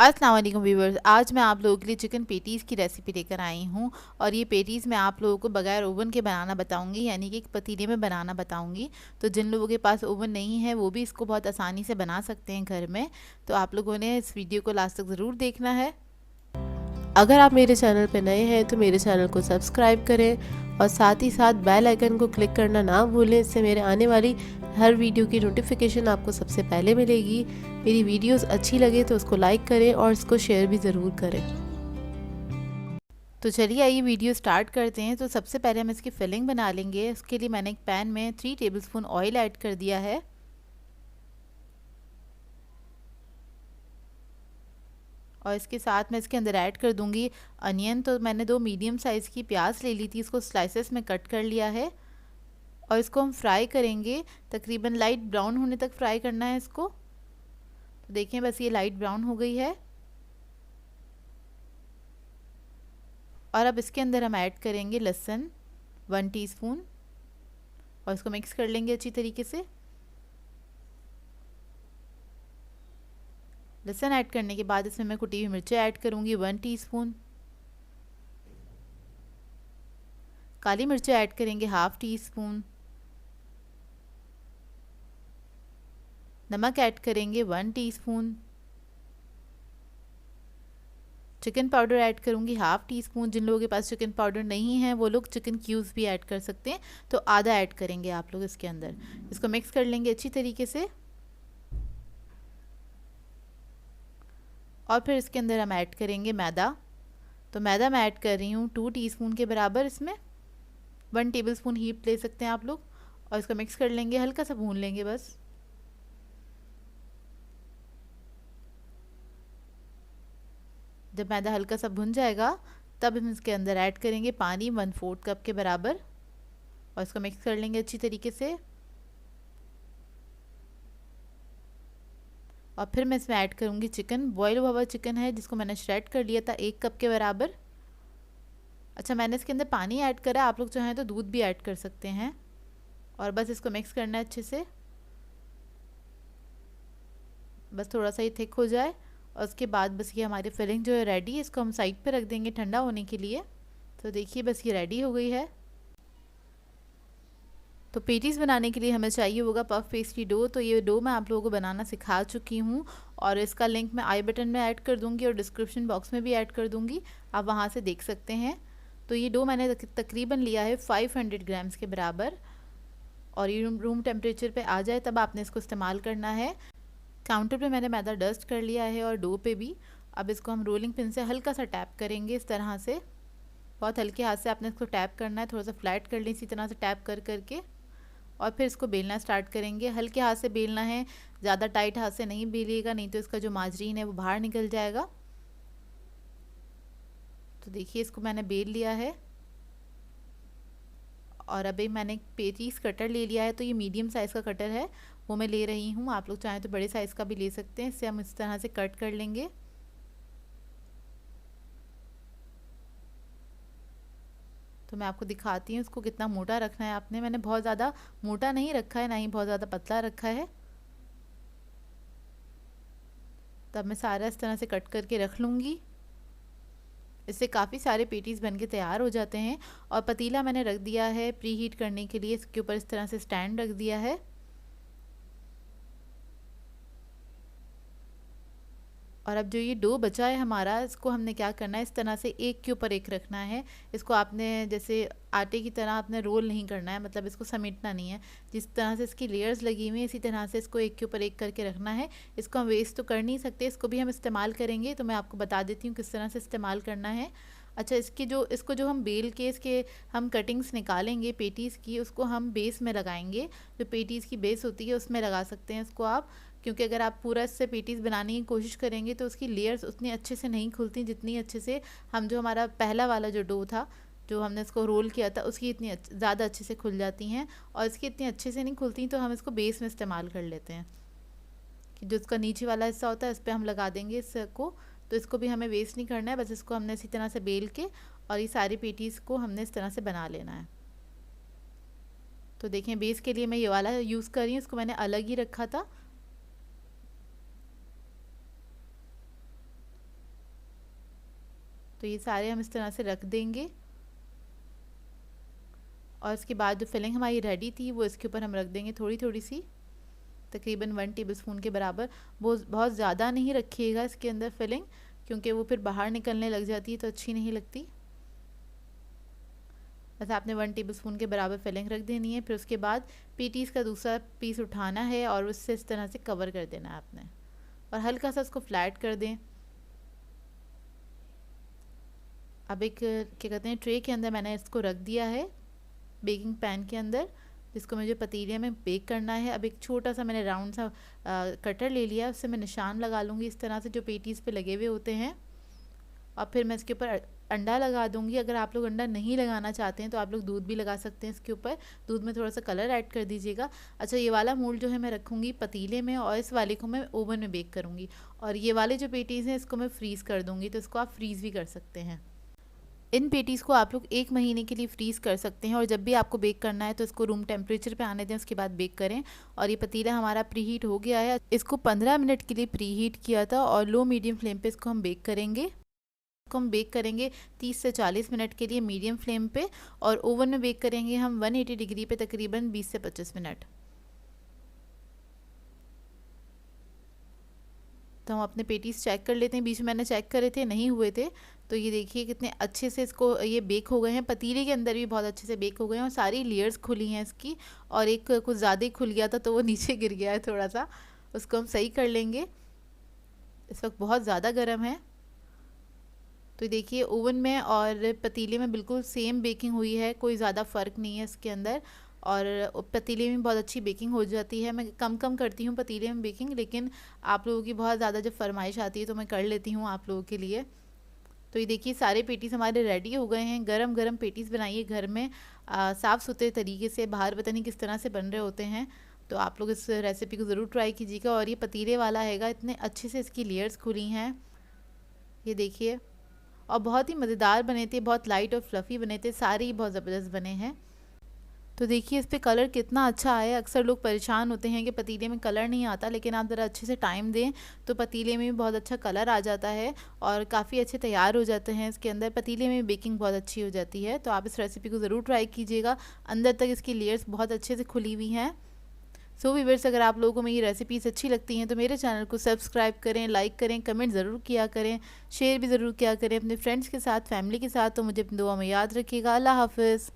अस्सलाम वालेकुम व्यूवर्स, आज मैं आप लोगों के लिए चिकन पेटीज़ की रेसिपी लेकर आई हूँ। और ये पेटीज़ मैं आप लोगों को बगैर ओवन के बनाना बताऊँगी, यानी कि एक पतीले में बनाना बताऊँगी। तो जिन लोगों के पास ओवन नहीं है वो भी इसको बहुत आसानी से बना सकते हैं घर में। तो आप लोगों ने इस वीडियो को लास्ट तक ज़रूर देखना है। अगर आप मेरे चैनल पर नए हैं तो मेरे चैनल को सब्सक्राइब करें और साथ ही साथ बेल आइकन को क्लिक करना ना भूलें। इससे मेरे आने वाली हर वीडियो की नोटिफिकेशन आपको सबसे पहले मिलेगी। मेरी वीडियोस अच्छी लगे तो उसको लाइक करें और इसको शेयर भी ज़रूर करें। तो चलिए आइए वीडियो स्टार्ट करते हैं। तो सबसे पहले हम इसकी फिलिंग बना लेंगे। उसके लिए मैंने एक पैन में 3 टेबलस्पून ऑयल ऐड कर दिया है। और इसके साथ मैं इसके अंदर ऐड कर दूंगी अनियन। तो मैंने 2 मीडियम साइज़ की प्याज ले ली थी, इसको स्लाइसेस में कट कर लिया है। और इसको हम फ्राई करेंगे, तकरीबन लाइट ब्राउन होने तक फ्राई करना है इसको। तो देखें बस ये लाइट ब्राउन हो गई है। और अब इसके अंदर हम ऐड करेंगे लहसुन 1 टीस्पून और इसको मिक्स कर लेंगे अच्छी तरीके से। लहसुन ऐड करने के बाद इसमें मैं कुटी हुई मिर्चें ऐड करूँगी 1 टीस्पून। काली मिर्चें ऐड करेंगे 1/2 टीस्पून। नमक ऐड करेंगे 1 टीस्पून। चिकन पाउडर ऐड करूँगी 1/2 टीस्पून। जिन लोगों के पास चिकन पाउडर नहीं है वो लोग चिकन क्यूब्स भी ऐड कर सकते हैं, तो आधा ऐड करेंगे आप लोग इसके अंदर। इसको मिक्स कर लेंगे अच्छी तरीके से। और फिर इसके अंदर हम ऐड करेंगे मैदा। तो मैदा मैं ऐड कर रही हूँ 2 टीस्पून के बराबर। इसमें 1 टेबलस्पून हीप ले सकते हैं आप लोग। और इसको मिक्स कर लेंगे, हल्का सा भून लेंगे बस। जब मैदा हल्का सा भुन जाएगा तब हम इसके अंदर ऐड करेंगे पानी 1/4 कप के बराबर। और इसको मिक्स कर लेंगे अच्छी तरीके से। और फिर मैं इसमें ऐड करूँगी चिकन। बॉयल हुआ हुआ चिकन है जिसको मैंने श्रेड कर लिया था 1 कप के बराबर। अच्छा, मैंने इसके अंदर पानी ऐड करा, आप लोग चाहें तो दूध भी ऐड कर सकते हैं। और बस इसको मिक्स करना है अच्छे से, बस थोड़ा सा ही थिक हो जाए। और उसके बाद बस ये हमारी फिलिंग जो है रेडी है। इसको हम साइड पे रख देंगे ठंडा होने के लिए। तो देखिए बस ये रेडी हो गई है। तो पेटीज़ बनाने के लिए हमें चाहिए होगा पफ पेस्ट्री डो। तो ये डो मैं आप लोगों को बनाना सिखा चुकी हूँ और इसका लिंक मैं आई बटन में ऐड कर दूँगी और डिस्क्रिप्शन बॉक्स में भी ऐड कर दूँगी, आप वहाँ से देख सकते हैं। तो ये डो मैंने तकरीबन लिया है 500 ग्राम्स के बराबर। और ये रूम टेम्परेचर पे आ जाए तब आपने इसको इस्तेमाल करना है। काउंटर पे मैंने मैदा डस्ट कर लिया है और डो पे भी। अब इसको हम रोलिंग पिन से हल्का सा टैप करेंगे इस तरह से। बहुत हल्के हाथ से आपने इसको टैप करना है, थोड़ा सा फ्लैट कर लें इसी तरह से टैप कर करके। और फिर इसको बेलना स्टार्ट करेंगे। हल्के हाथ से बेलना है, ज़्यादा टाइट हाथ से नहीं बेलिएगा, नहीं तो इसका जो माजरीन है वो बाहर निकल जाएगा। तो देखिए इसको मैंने बेल लिया है। और अभी मैंने एक पेटीज कटर ले लिया है। तो ये मीडियम साइज़ का कटर है वो मैं ले रही हूँ। आप लोग चाहें तो बड़े साइज़ का भी ले सकते हैं। इससे हम इस तरह से कट कर लेंगे। तो मैं आपको दिखाती हूँ इसको कितना मोटा रखना है आपने। मैंने बहुत ज़्यादा मोटा नहीं रखा है, ना ही बहुत ज़्यादा पतला रखा है। तब मैं सारा इस तरह से कट करके रख लूँगी। इससे काफ़ी सारे पेटीज़ बन के तैयार हो जाते हैं। और पतीला मैंने रख दिया है प्री हीट करने के लिए। इसके ऊपर इस तरह से स्टैंड रख दिया है। और अब जो ये डो बचा है हमारा, इसको हमने क्या करना है, इस तरह से एक के ऊपर एक रखना है। इसको आपने जैसे आटे की तरह आपने रोल नहीं करना है, मतलब इसको समेटना नहीं है। जिस तरह से इसकी लेयर्स लगी हुई हैं इसी तरह से इसको एक के ऊपर एक करके रखना है। इसको हम वेस्ट तो कर नहीं सकते, इसको भी हम इस्तेमाल करेंगे। तो मैं आपको बता देती हूँ किस तरह से इस्तेमाल करना है। अच्छा, इसको जो हम बेल के इसके हम कटिंग्स निकालेंगे पेटीज़ की, उसको हम बेस में लगाएंगे। जो पेटीज़ की बेस होती है उसमें लगा सकते हैं इसको आप। क्योंकि अगर आप पूरा इससे पेटीज़ बनाने की कोशिश करेंगे तो उसकी लेयर्स उतनी अच्छे से नहीं खुलती जितनी अच्छे से हम जो हमारा पहला वाला जो डो था, जो हमने इसको रोल किया था, उसकी इतनी ज़्यादा अच्छे से खुल जाती हैं। और इसकी इतनी अच्छे से नहीं खुलती तो हम इसको बेस में इस्तेमाल कर लेते हैं कि जो इसका नीचे वाला हिस्सा होता है इस पर हम लगा देंगे इसको। तो इसको भी हमें वेस्ट नहीं करना है, बस इसको हमने इसी तरह से बेल के और ये सारी पेटीज़ को हमने इस तरह से बना लेना है। तो देखें बेस के लिए मैं ये वाला यूज़ कर रही हूँ, इसको मैंने अलग ही रखा था। तो ये सारे हम इस तरह से रख देंगे और इसके बाद जो फिलिंग हमारी रेडी थी वो इसके ऊपर हम रख देंगे थोड़ी थोड़ी सी, तकरीबन 1 टेबलस्पून के बराबर। वो बहुत ज़्यादा नहीं रखिएगा इसके अंदर फिलिंग, क्योंकि वो फिर बाहर निकलने लग जाती है तो अच्छी नहीं लगती। बस आपने 1 टेबलस्पून के बराबर फिलिंग रख देनी है। फिर उसके बाद पेटीज़ का दूसरा पीस उठाना है और उससे इस तरह से कवर कर देना है आपने, और हल्का सा उसको फ्लैट कर दें। अब एक क्या कहते हैं ट्रे के अंदर मैंने इसको रख दिया है, बेकिंग पैन के अंदर, जिसको मुझे पतीले में बेक करना है। अब एक छोटा सा मैंने राउंड सा कटर ले लिया, उससे मैं निशान लगा लूँगी इस तरह से जो पेटीज़ पे लगे हुए होते हैं। और फिर मैं इसके ऊपर अंडा लगा दूंगी। अगर आप लोग अंडा नहीं लगाना चाहते हैं तो आप लोग दूध भी लगा सकते हैं इसके ऊपर, दूध में थोड़ा सा कलर ऐड कर दीजिएगा। अच्छा, ये वाला मोल्ड जो है मैं रखूँगी पतीले में और इस वाले को मैं ओवन में बेक करूँगी। और ये वाले जो पेटीज़ हैं इसको मैं फ्रीज़ कर दूँगी, तो इसको आप फ्रीज़ भी कर सकते हैं। इन पेटीज़ को आप लोग 1 महीने के लिए फ्रीज़ कर सकते हैं, और जब भी आपको बेक करना है तो इसको रूम टेम्परेचर पे आने दें, उसके बाद बेक करें। और ये पतीला हमारा प्री हीट हो गया है, इसको 15 मिनट के लिए प्री हीट किया था और लो मीडियम फ्लेम पे इसको हम बेक करेंगे। इसको हम बेक करेंगे 30 से 40 मिनट के लिए मीडियम फ्लेम पे, और ओवन में बेक करेंगे हम 180 डिग्री पे तकरीबन 20 से 25 मिनट। तो हम अपने पेटीज चेक कर लेते हैं, बीच में मैंने चेक करे थे नहीं हुए थे, तो ये देखिए कितने अच्छे से इसको ये बेक हो गए हैं। पतीले के अंदर भी बहुत अच्छे से बेक हो गए हैं और सारी लेयर्स खुली हैं इसकी, और एक कुछ ज़्यादा ही खुल गया था तो वो नीचे गिर गया है थोड़ा सा, उसको हम सही कर लेंगे। इस वक्त बहुत ज़्यादा गर्म है। तो देखिए ओवन में और पतीले में बिल्कुल सेम बेकिंग हुई है, कोई ज़्यादा फ़र्क नहीं है इसके अंदर। और पतीले में बहुत अच्छी बेकिंग हो जाती है। मैं कम कम करती हूँ पतीले में बेकिंग, लेकिन आप लोगों की बहुत ज़्यादा जब फरमाइश आती है तो मैं कर लेती हूँ आप लोगों के लिए। तो ये देखिए सारे पेटीज़ हमारे रेडी हो गए हैं। गरम गरम पेटीज़ बनाइए घर में साफ़ सुथरे तरीके से, बाहर पता नहीं किस तरह से बन रहे होते हैं। तो आप लोग इस रेसिपी को ज़रूर ट्राई कीजिएगा। और ये पतीले वाला हैगा, इतने अच्छे से इसकी लेयर्स खुली हैं, ये देखिए, और बहुत ही मज़ेदार बने थे, बहुत लाइट और फ्लफ़ी बने थे, सारे ही बहुत ज़बरदस्त बने हैं। तो देखिए इस पे कलर कितना अच्छा आया। अक्सर लोग परेशान होते हैं कि पतीले में कलर नहीं आता, लेकिन आप ज़रा अच्छे से टाइम दें तो पतीले में भी बहुत अच्छा कलर आ जाता है और काफ़ी अच्छे तैयार हो जाते हैं इसके अंदर। पतीले में बेकिंग बहुत अच्छी हो जाती है। तो आप इस रेसिपी को ज़रूर ट्राई कीजिएगा। अंदर तक इसकी लेयर्स बहुत अच्छे से खुली हुई हैं। सो व्यूअर्स, अगर आप लोगों को मेरी रेसिपीज़ अच्छी लगती हैं तो मेरे चैनल को सब्सक्राइब करें, लाइक करें, कमेंट ज़रूर किया करें, शेयर भी ज़रूर किया करें अपने फ्रेंड्स के साथ, फैमिली के साथ। तो मुझे अपनी दुआ में याद रखिएगा। अल्लाह हाफ़िज़।